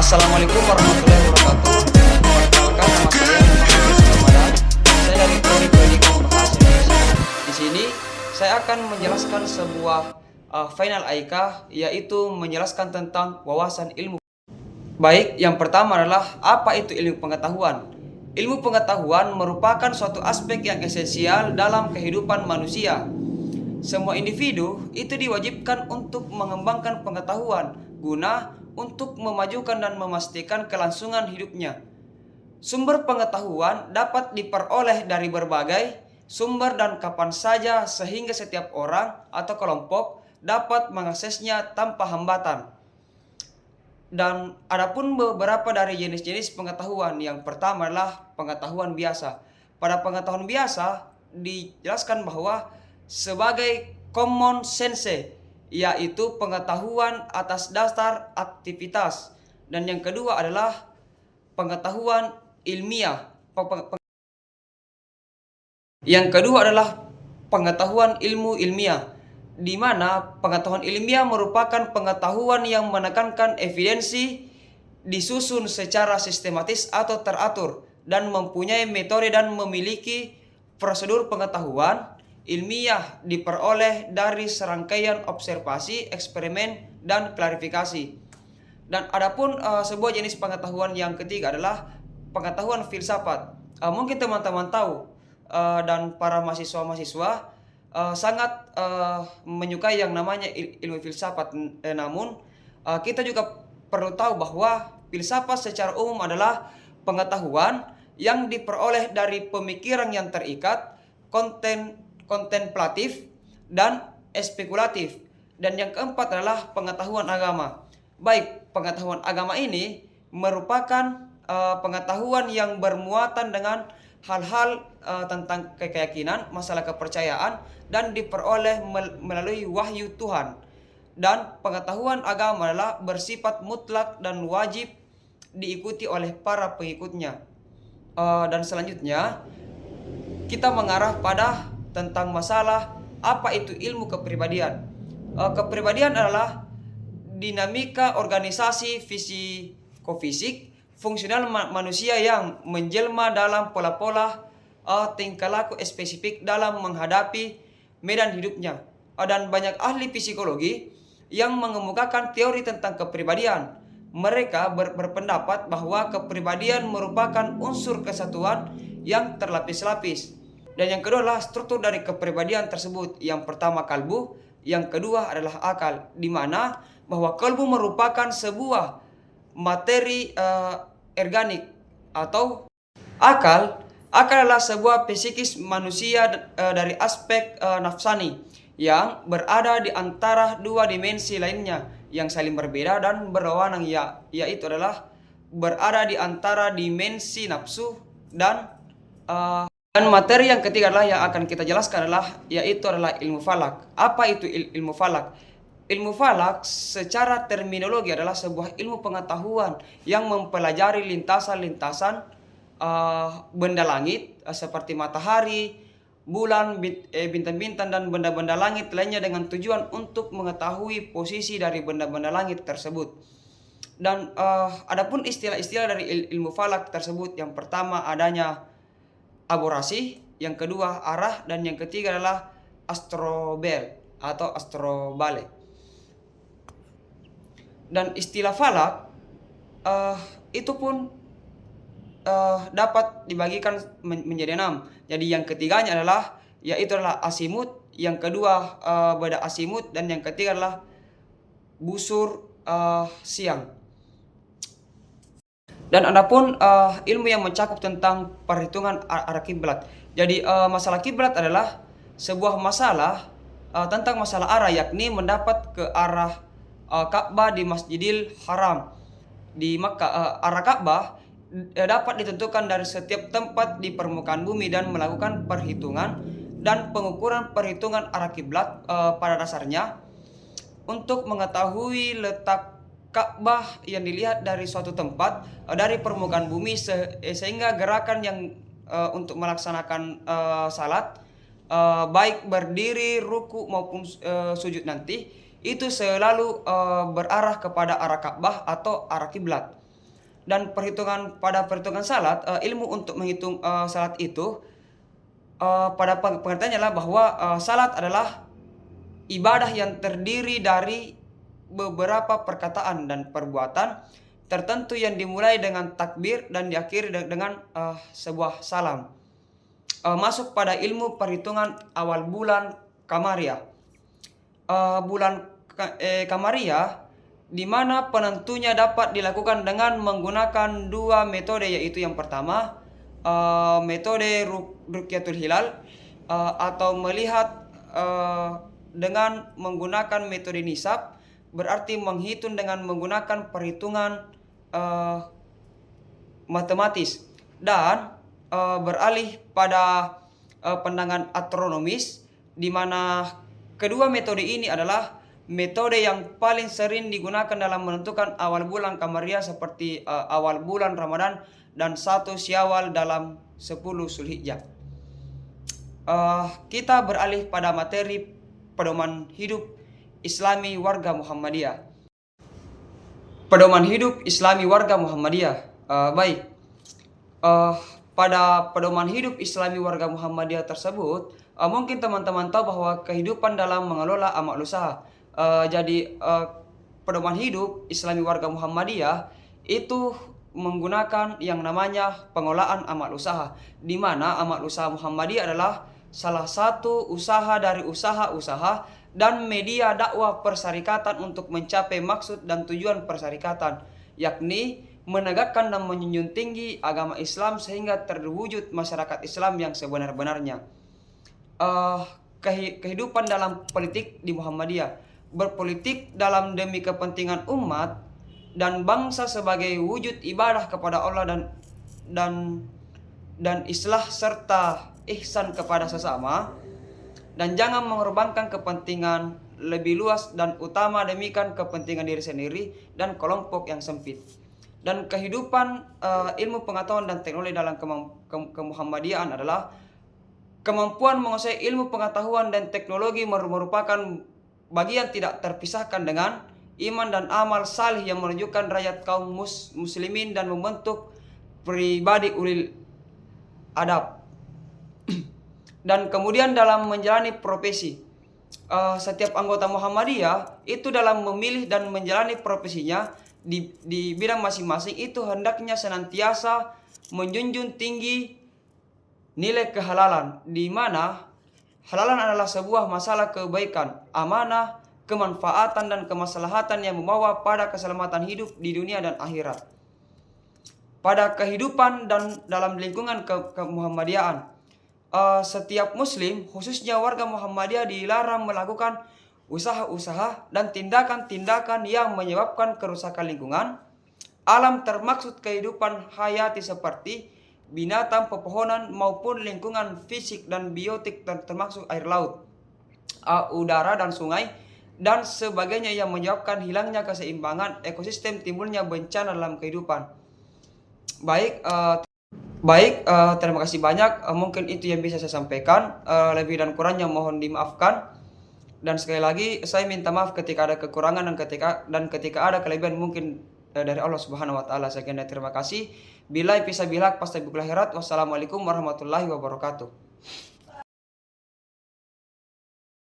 Assalamualaikum warahmatullahi wabarakatuh. Perkenalkan nama saya Muhammad Ramadan. Saya dari Prodi Pendidikan Bahasa Indonesia. Di sini saya akan menjelaskan sebuah final AIK, yaitu menjelaskan tentang wawasan ilmu. Baik, yang pertama adalah apa itu ilmu pengetahuan? Ilmu pengetahuan merupakan suatu aspek yang esensial dalam kehidupan manusia. Semua individu itu diwajibkan untuk mengembangkan pengetahuan guna untuk memajukan dan memastikan kelangsungan hidupnya. Sumber pengetahuan dapat diperoleh dari berbagai sumber dan kapan saja sehingga setiap orang atau kelompok dapat mengaksesnya tanpa hambatan. Dan adapun beberapa dari jenis-jenis pengetahuan. Yang pertama adalah pengetahuan biasa. Pada pengetahuan biasa dijelaskan bahwa sebagai common sense, yaitu pengetahuan atas dasar aktivitas. Dan yang kedua adalah pengetahuan ilmiah. Yang kedua adalah pengetahuan ilmu ilmiah, di mana pengetahuan ilmiah merupakan pengetahuan yang menekankan evidensi, disusun secara sistematis atau teratur, dan mempunyai metode dan memiliki prosedur. Pengetahuan ilmiah diperoleh dari serangkaian observasi, eksperimen, dan klarifikasi. Dan adapun sebuah jenis pengetahuan yang ketiga adalah pengetahuan filsafat. Mungkin teman-teman tahu dan para mahasiswa-mahasiswa sangat menyukai yang namanya ilmu filsafat. Namun kita juga perlu tahu bahwa filsafat secara umum adalah pengetahuan yang diperoleh dari pemikiran yang terikat, kontemplatif, dan spekulatif. Dan yang keempat adalah pengetahuan agama. Baik, pengetahuan agama ini merupakan pengetahuan yang bermuatan dengan hal-hal tentang keyakinan, masalah kepercayaan, dan diperoleh melalui wahyu Tuhan. Dan pengetahuan agama adalah bersifat mutlak dan wajib diikuti oleh para pengikutnya. Dan selanjutnya kita mengarah pada tentang masalah apa itu ilmu kepribadian. Kepribadian adalah dinamika organisasi fisik fungsional manusia yang menjelma dalam pola-pola tingkah laku spesifik dalam menghadapi medan hidupnya. Dan banyak ahli psikologi yang mengemukakan teori tentang kepribadian. Mereka berpendapat bahwa kepribadian merupakan unsur kesatuan yang terlapis-lapis. Dan yang kedua adalah struktur dari kepribadian tersebut. Yang pertama kalbu, yang kedua adalah akal, di mana bahwa kalbu merupakan sebuah materi organik atau akal. Akal adalah sebuah psikis manusia dari aspek nafsani yang berada di antara dua dimensi lainnya yang saling berbeda dan berlawanan, yaitu adalah berada di antara dimensi nafsu dan materi. Yang ketiga adalah yang akan kita jelaskan yaitu adalah ilmu falak. Apa itu ilmu falak? Ilmu falak secara terminologi adalah sebuah ilmu pengetahuan yang mempelajari lintasan-lintasan benda langit seperti matahari, bulan, bintang-bintang, dan benda-benda langit lainnya dengan tujuan untuk mengetahui posisi dari benda-benda langit tersebut. Dan adapun istilah-istilah dari ilmu falak tersebut, yang pertama adanya aborasi, yang kedua arah, dan yang ketiga adalah astrobel atau astrobale. Dan istilah falak itu pun dapat dibagikan menjadi 6. Jadi yang ketiganya adalah yaitu adalah asimut, yang kedua beda asimut, dan yang ketiga adalah busur siang. Dan adapun ilmu yang mencakup tentang perhitungan arah kiblat. Jadi masalah kiblat adalah sebuah masalah tentang masalah arah, yakni mendapat ke arah Ka'bah di Masjidil Haram di Makkah. Arah Ka'bah dapat ditentukan dari setiap tempat di permukaan bumi dan melakukan perhitungan dan pengukuran perhitungan arah kiblat pada dasarnya untuk mengetahui letak Ka'bah yang dilihat dari suatu tempat dari permukaan bumi, sehingga gerakan yang untuk melaksanakan salat baik berdiri, ruku maupun sujud nanti itu selalu berarah kepada arah Ka'bah atau arah kiblat. Dan pada perhitungan salat, ilmu untuk menghitung salat itu pada pengertiannya adalah bahwa salat adalah ibadah yang terdiri dari beberapa perkataan dan perbuatan tertentu yang dimulai dengan takbir dan diakhiri dengan sebuah salam. Masuk pada ilmu perhitungan awal bulan Kamaria. Bulan Kamaria di mana penentunya dapat dilakukan dengan menggunakan dua metode, yaitu yang pertama metode Rukyatul Hilal atau melihat dengan menggunakan metode nisab, berarti menghitung dengan menggunakan perhitungan matematis, dan beralih pada pandangan astronomis, di mana kedua metode ini adalah metode yang paling sering digunakan dalam menentukan awal bulan Kamaria, seperti awal bulan Ramadan dan 1 Syawal dalam 10 Zulhijjah. Kita beralih pada materi pedoman hidup Islami warga Muhammadiyah. Pedoman hidup Islami warga Muhammadiyah. Pada pedoman hidup Islami warga Muhammadiyah tersebut, mungkin teman-teman tahu bahwa kehidupan dalam mengelola amal usaha. Jadi pedoman hidup Islami warga Muhammadiyah itu menggunakan yang namanya pengelolaan amal usaha, di mana amal usaha Muhammadiyah adalah salah satu usaha dari usaha-usaha dan media dakwah persyarikatan untuk mencapai maksud dan tujuan persyarikatan, yakni menegakkan dan menjunjung tinggi agama Islam sehingga terwujud masyarakat Islam yang sebenar-benarnya. Kehidupan dalam politik di Muhammadiyah. Berpolitik dalam demi kepentingan umat dan bangsa sebagai wujud ibadah kepada Allah dan islah serta ihsan kepada sesama, dan jangan mengorbankan kepentingan lebih luas dan utama demikian kepentingan diri sendiri dan kelompok yang sempit. Dan kehidupan ilmu pengetahuan dan teknologi dalam kemuhammadiyahan adalah kemampuan menguasai ilmu pengetahuan dan teknologi merupakan bagian tidak terpisahkan dengan iman dan amal salih yang menunjukkan rakyat kaum muslimin dan membentuk pribadi ulil adab. Dan kemudian dalam menjalani profesi, setiap anggota Muhammadiyah itu dalam memilih dan menjalani profesinya di bidang masing-masing itu hendaknya senantiasa menjunjung tinggi nilai kehalalan, di mana halalan adalah sebuah masalah kebaikan, amanah, kemanfaatan dan kemaslahatan yang membawa pada keselamatan hidup di dunia dan akhirat. Pada kehidupan dan dalam lingkungan kemuhammadiyahan, setiap muslim, khususnya warga Muhammadiyah, dilarang melakukan usaha-usaha dan tindakan-tindakan yang menyebabkan kerusakan lingkungan alam, termaksud kehidupan hayati seperti binatang, pepohonan maupun lingkungan fisik dan biotik termasuk air laut, udara dan sungai dan sebagainya yang menyebabkan hilangnya keseimbangan ekosistem, timbulnya bencana dalam kehidupan. Terima kasih banyak. Mungkin itu yang bisa saya sampaikan. Lebih dan kurangnya mohon dimaafkan. Dan sekali lagi saya minta maaf ketika ada kekurangan dan ketika ada kelebihan mungkin dari Allah Subhanahu wa taala. Sekian dan terima kasih. Bilai pisah bilak pasti akhirat. Wassalamualaikum warahmatullahi wabarakatuh.